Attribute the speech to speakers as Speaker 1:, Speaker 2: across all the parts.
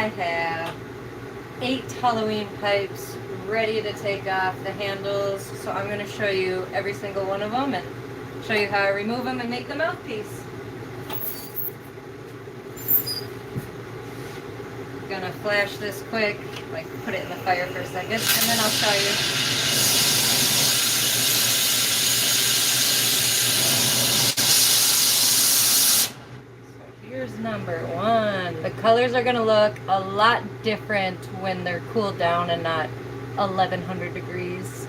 Speaker 1: have 8 Halloween pipes ready to take off the handles. So I'm going to show you every single one of them and show you how I remove them and make the mouthpiece. Gonna flash this quick, like put it in the fire for a second, and then I'll show you. So here's number 1. The colors are gonna look a lot different when they're cooled down and not 1100 degrees.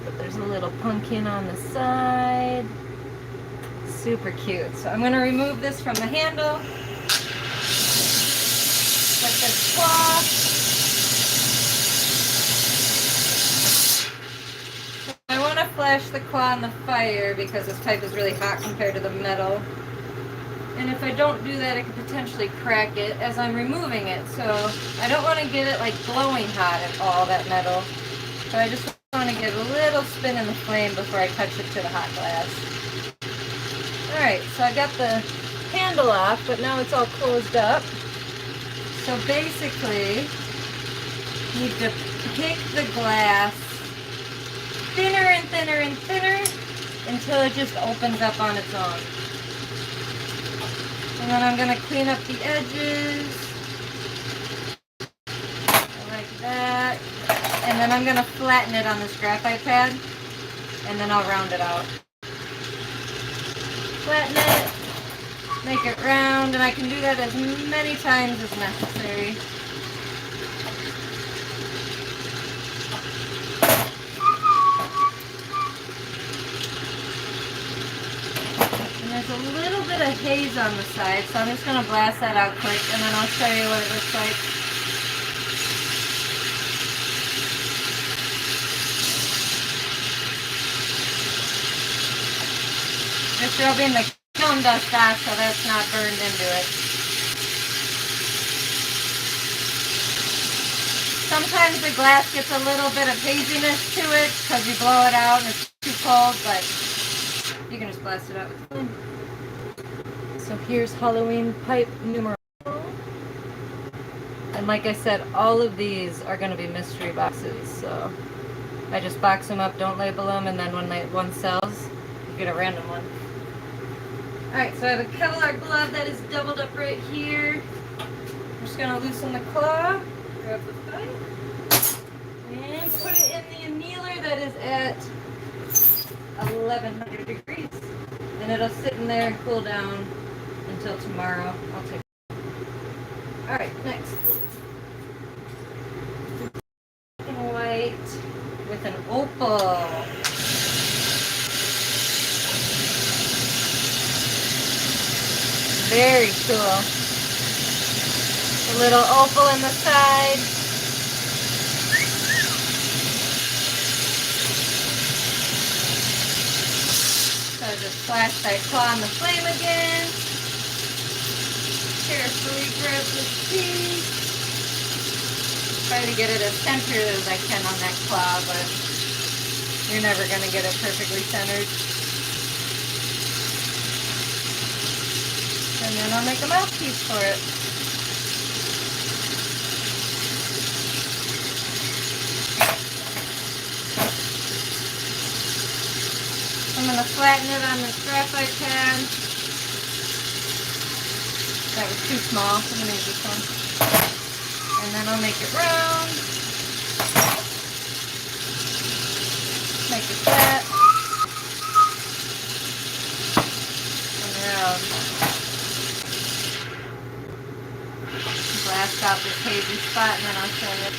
Speaker 1: But there's a little pumpkin on the side. Super cute. So I'm gonna remove this from the handle. With this cloth. I want to flash the claw on the fire because this pipe is really hot compared to the metal. And if I don't do that, it could potentially crack it as I'm removing it. So I don't want to get it like glowing hot at all, that metal. So I just want to give a little spin in the flame before I touch it to the hot glass. Alright, so I got the handle off, but now it's all closed up. So basically, you need to pick the glass thinner and thinner and thinner until it just opens up on its own. And then I'm going to clean up the edges, like that. And then I'm going to flatten it on this graphite pad, and then I'll round it out. Flatten it. Make it round, and I can do that as many times as necessary. And there's a little bit of haze on the side, so I'm just going to blast that out quick, and then I'll show you what it looks like. Just rubbing the kiln dust off so that's not burned into it. Sometimes the glass gets a little bit of haziness to it because you blow it out and it's too cold, but you can just blast it out with flame. So here's Halloween pipe numero 1. And like I said, all of these are going to be mystery boxes, so I just box them up, don't label them, and then when one sells, you get a random one. Alright, so I have a Kevlar glove that is doubled up right here. I'm just going to loosen the claw, grab the pipe, and put it in the annealer that is at 1100 degrees. And it'll sit in there and cool down until tomorrow. I'll take it. Alright, next. Black and white with an opal. Very cool. A little opal in the side. So just flash that claw on the flame again. Carefully grab this piece. Try to get it as centered as I can on that claw, but you're never going to get it perfectly centered. And then I'll make a mouthpiece for it. I'm going to flatten it on this graphite pad. That was too small. I'm going to use this one. And then I'll make it round. Make it flat. And round. Blast out this hazy spot, and then I'll show you.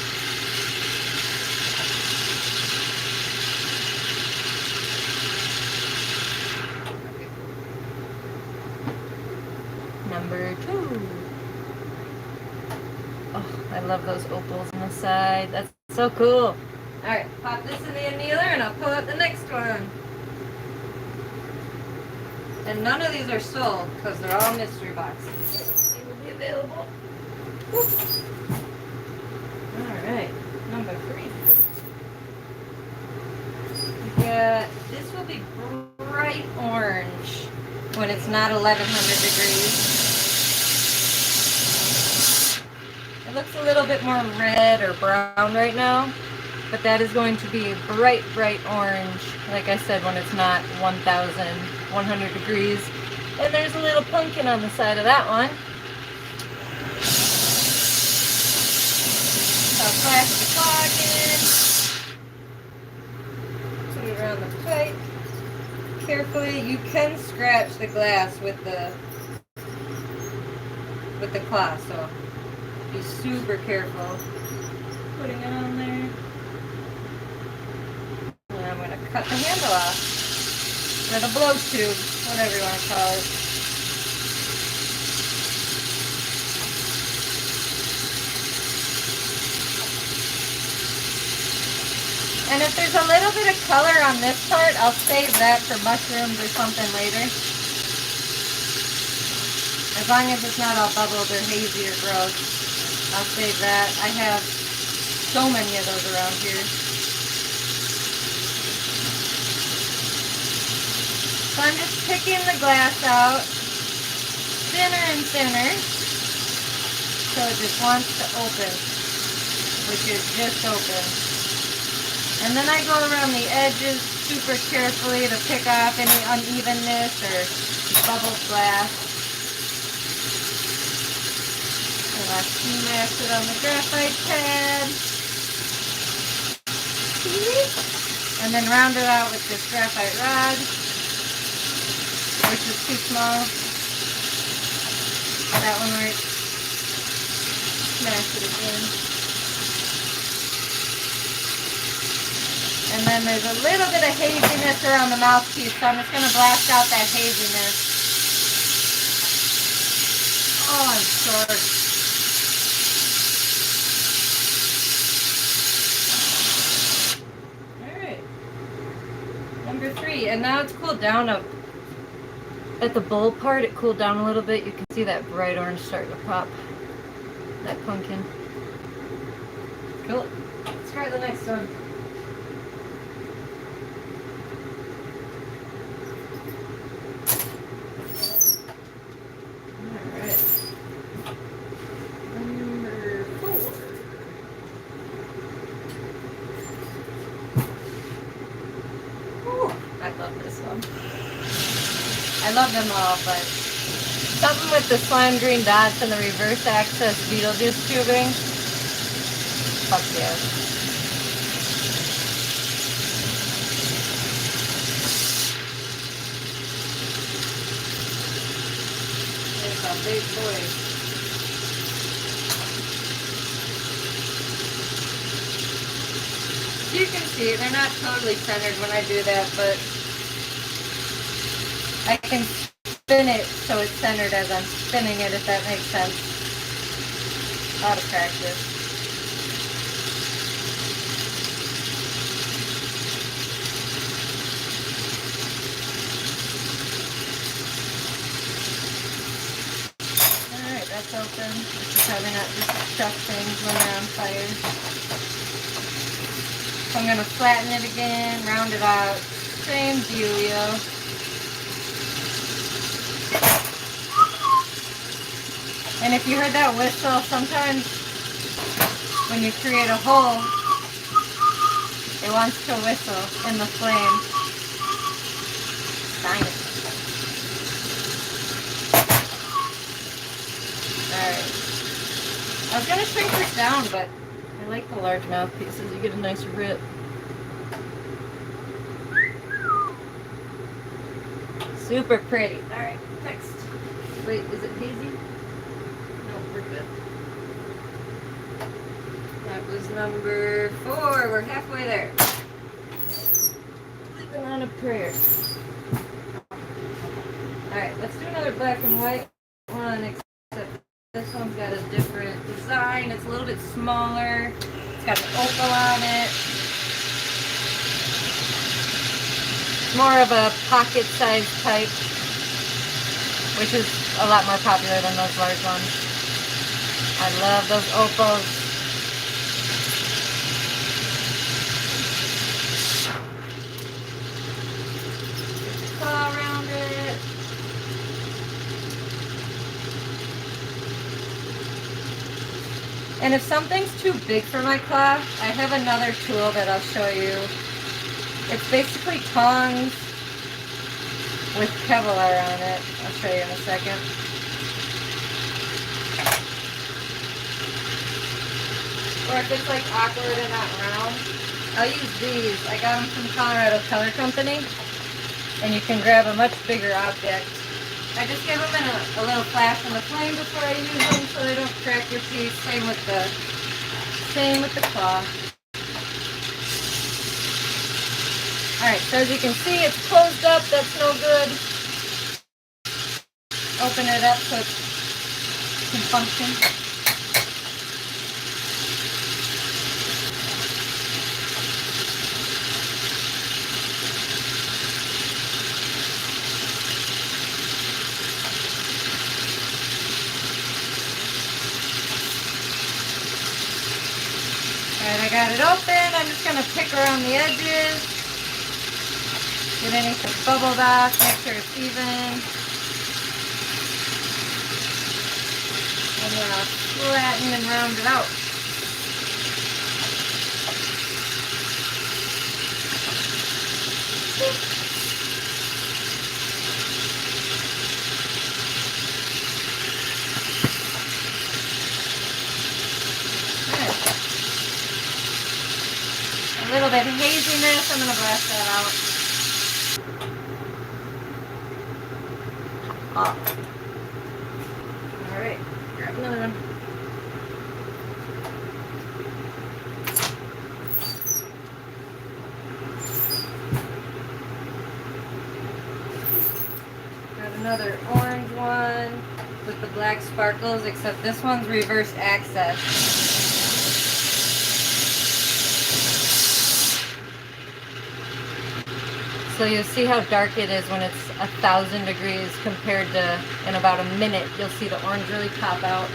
Speaker 1: Number 2. Oh, I love those opals on the side. That's so cool. Alright, pop this in the annealer, and I'll pull out the next one. And none of these are sold, because they're all mystery boxes. They will be available. Alright, number 3. This will be bright orange when it's not 1100 degrees. It looks a little bit more red or brown right now, but that is going to be bright, bright orange, like I said, when it's not 1,100 degrees. And there's a little pumpkin on the side of that one. I'll flash the clock in, put it around the pipe. Carefully, you can scratch the glass with the claw, so be super careful putting it on there. And I'm going to cut the handle off, or the blow tube, whatever you want to call it. And if there's a little bit of color on this part, I'll save that for mushrooms or something later. As long as it's not all bubbled or hazy or gross, I'll save that. I have so many of those around here. So I'm just picking the glass out thinner and thinner so it just wants to open, which is just open. And then I go around the edges super carefully to pick off any unevenness or bubbled glass. And I smash it on the graphite pad. And then round it out with this graphite rod, which is too small. That one right. Smash it again. And then there's a little bit of haziness around the mouthpiece, so I'm just going to blast out that haziness. Oh, I'm short. Alright. Number 3. And now it's cooled down at the bowl part. It cooled down a little bit. You can see that bright orange starting to pop. That pumpkin. Cool. Let's try the next one. I love them all, but something with the slime green dots and the reverse access Beetlejuice tubing. Fuck yeah. There's a big boy. You can see they're not totally centered when I do that, but I can spin it so it's centered as I'm spinning it, if that makes sense. A lot of practice. Alright, that's open. This is probably not just stuff things when they're on fire. So I'm going to flatten it again, round it out. Same dealio. And if you heard that whistle, sometimes when you create a hole, it wants to whistle in the flame. Science. Alright. I was going to shrink this down, but I like the large mouthpieces. You get a nice rip. Super pretty. Alright, next. Wait, is it hazy? That was number 4. We're halfway there. Living on a prayer. Alright, let's do another black and white one, except this one's got a different design. It's a little bit smaller. It's got an opal on it. More of a pocket-sized type, which is a lot more popular than those large ones. I love those opals. Claw around it. And if something's too big for my claw, I have another tool that I'll show you. It's basically tongs with Kevlar on it. I'll show you in a second. Or if it's like awkward and not round, I'll use these. I got them from Colorado Color Company, and you can grab a much bigger object. I just give them a little flash in the flame before I use them so they don't crack your piece. Same with the claw. Alright, so as you can see, it's closed up. That's no good. Open it up so it can function. Alright, I got it open. I'm just going to pick around the edges. Get anything bubbled off, make sure it's even. And then I'll flatten and round it out. A little bit of haziness, I'm going to blast that out. Alright, grab another one. Got another orange one with the black sparkles, except this one's reverse access. So you'll see how dark it is when it's 1,000 degrees compared to in about a minute. You'll see the orange really pop out.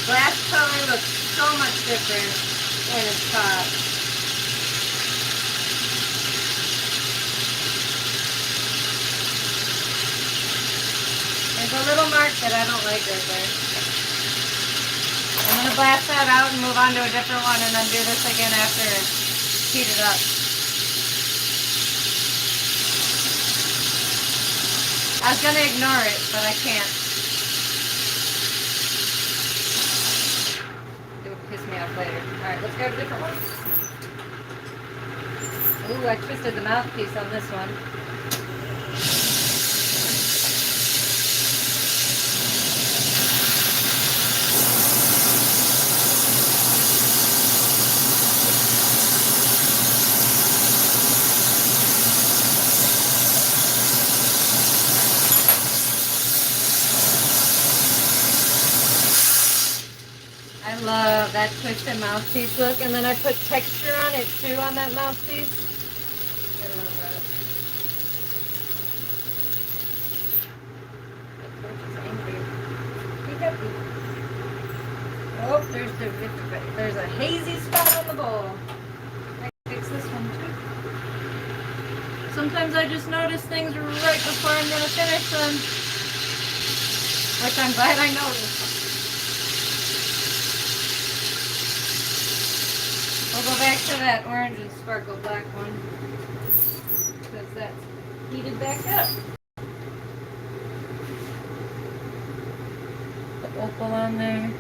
Speaker 1: Glass color looks so much different when it's popped. There's a little mark that I don't like right there. I'm going to blast that out and move on to a different one and then do this again after it's heated up. I was going to ignore it, but I can't. It will piss me off later. Alright, let's grab a different one. Ooh, I twisted the mouthpiece on this one. I love that twisted mouthpiece look, and then I put texture on it too on that mouthpiece. I love that. That torch is angry. Be happy. Oh, there's a hazy spot on the bowl. I can fix this one too. Sometimes I just notice things right before I'm gonna finish them, which I'm glad I noticed. We'll go back to that orange and sparkle black one because that's heated back up. The opal on there.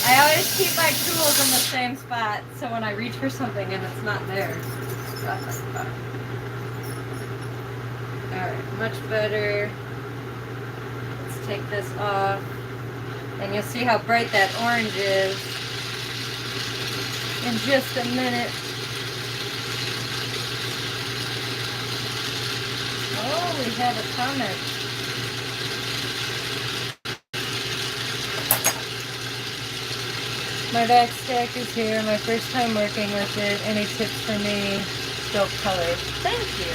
Speaker 1: I always keep my tools in the same spot so when I reach for something and it's not there. Alright, much better. Let's take this off. And you'll see how bright that orange is in just a minute. Oh, we have a comment. My back stack is here. My first time working with it. Any tips for me? Dope colors. Thank you.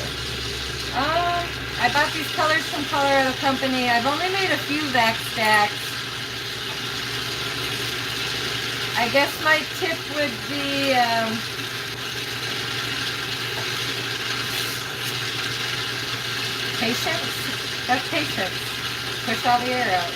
Speaker 1: I bought these colors from Colorado Company. I've only made a few back stacks. I guess my tip would be patience. Have patience. Push all the air out.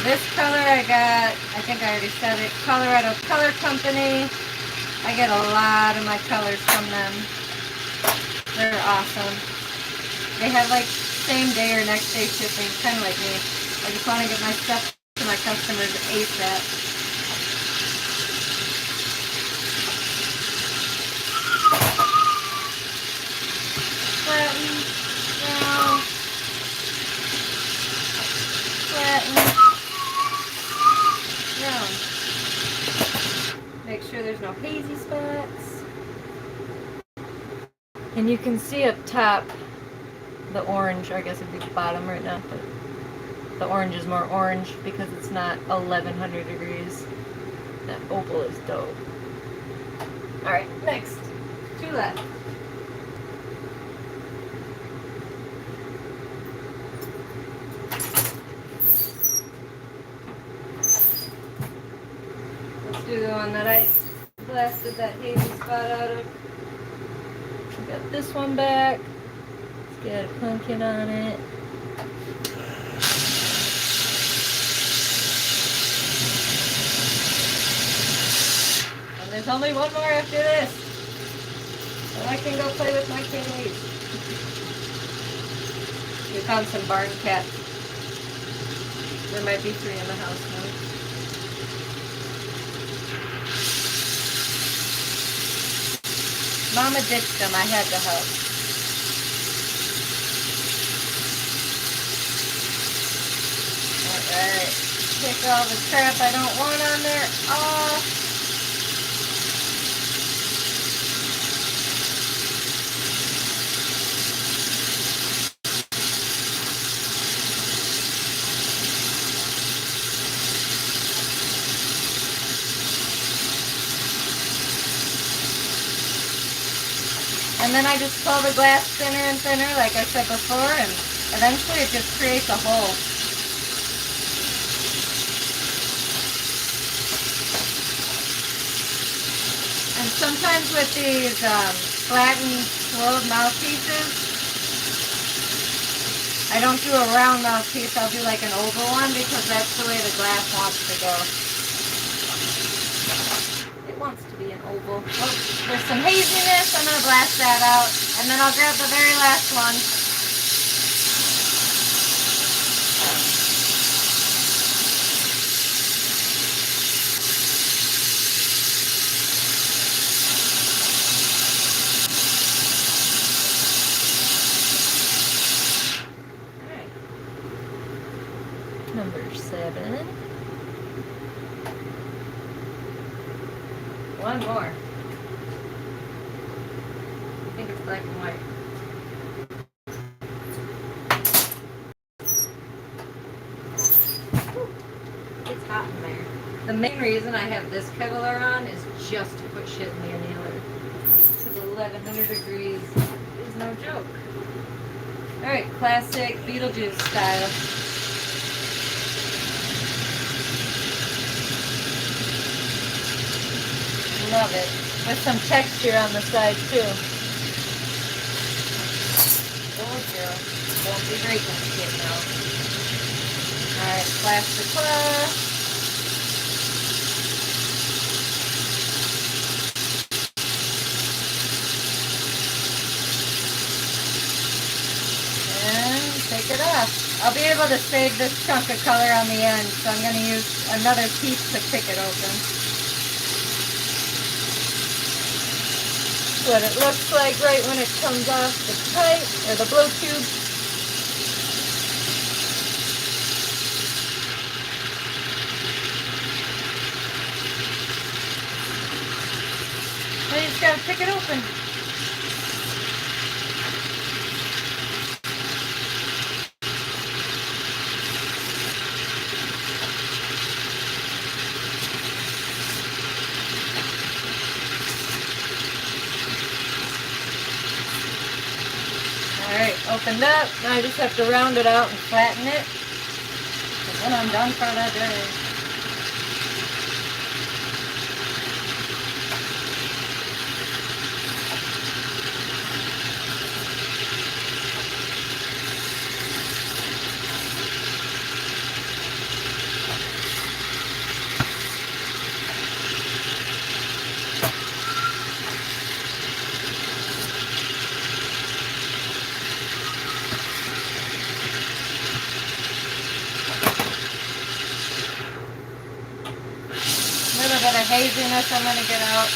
Speaker 1: This color I got, I think I already said it, Colorado Color Company. I get a lot of my colors from them. They're awesome. They have like same day or next day shipping, kind of like me. I just want to get my stuff to my customers ASAP. Flatten, round, flatten. Make sure there's no hazy spots. And you can see up top the orange, I guess it'd be the bottom right now, but the orange is more orange because it's not 1100 degrees. That opal is dope. Alright, next. 2 left. Do the one that I blasted that hazy spot out of. Got this one back. Let's get a pumpkin on it. And there's only one more after this. And I can go play with my kitties. We found some barn cats. There might be 3 in the house now. Mama ditched them. I had to help. Alright. Take all the crap I don't want on there off. And then I just pull the glass thinner and thinner, like I said before, and eventually it just creates a hole. And sometimes with these flattened swirled mouthpieces, I don't do a round mouthpiece, I'll do like an oval one because that's the way the glass wants to go. Wants to be an oval. Oh, there's some haziness. I'm going to blast that out. And then I'll grab the very last one. Alright. Number 7. One more. I think it's black and white. It's hot in there. The main reason I have this Kevlar on is just to put shit in the annealer. Because 1100 degrees is no joke. Alright, classic Beetlejuice style. Love it. With some texture on the side too. Oh girl. Won't be breaking shit now. Alright, flash the claw. And take it off. I'll be able to save this chunk of color on the end, so I'm going to use another piece to pick it open. What it looks like right when it comes off the pipe or the blow tube. Then you just gotta pick it open. Alright, opened up. Now I just have to round it out and flatten it. And then I'm done for the day. A little bit of haziness I'm going to get out.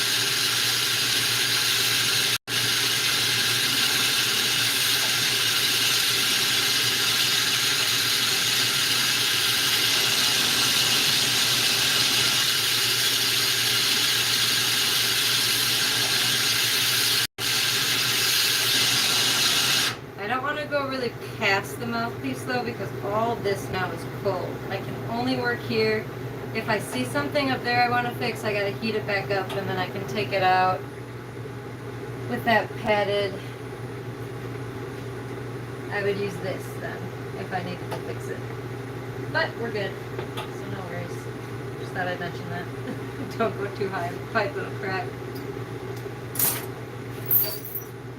Speaker 1: I don't want to go really past the mouthpiece though, because all this now is cold. I can only work here. If I see something up there I want to fix, I got to heat it back up and then I can take it out with that padded. I would use this then if I needed to fix it. But we're good, so no worries. Just thought I'd mention that. Don't go too high, the pipe will crack.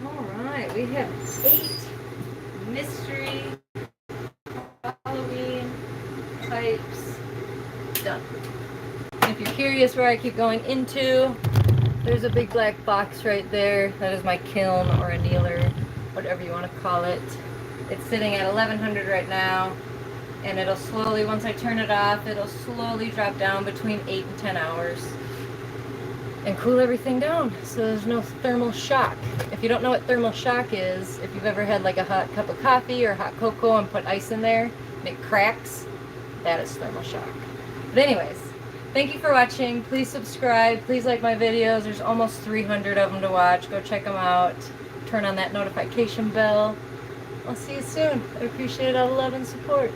Speaker 1: Alright, we have 8 mystery Halloween pipes done. And if you're curious where I keep going into, there's a big black box right there. That is my kiln or annealer, whatever you want to call it. It's sitting at 1100 right now, and it'll slowly, once I turn it off, it'll slowly drop down between 8 and 10 hours and cool everything down so there's no thermal shock. If you don't know what thermal shock is, if you've ever had like a hot cup of coffee or hot cocoa and put ice in there and it cracks, that is thermal shock. But anyways, thank you for watching. Please subscribe. Please like my videos. There's almost 300 of them to watch. Go check them out. Turn on that notification bell. I'll see you soon. I appreciate all the love and support.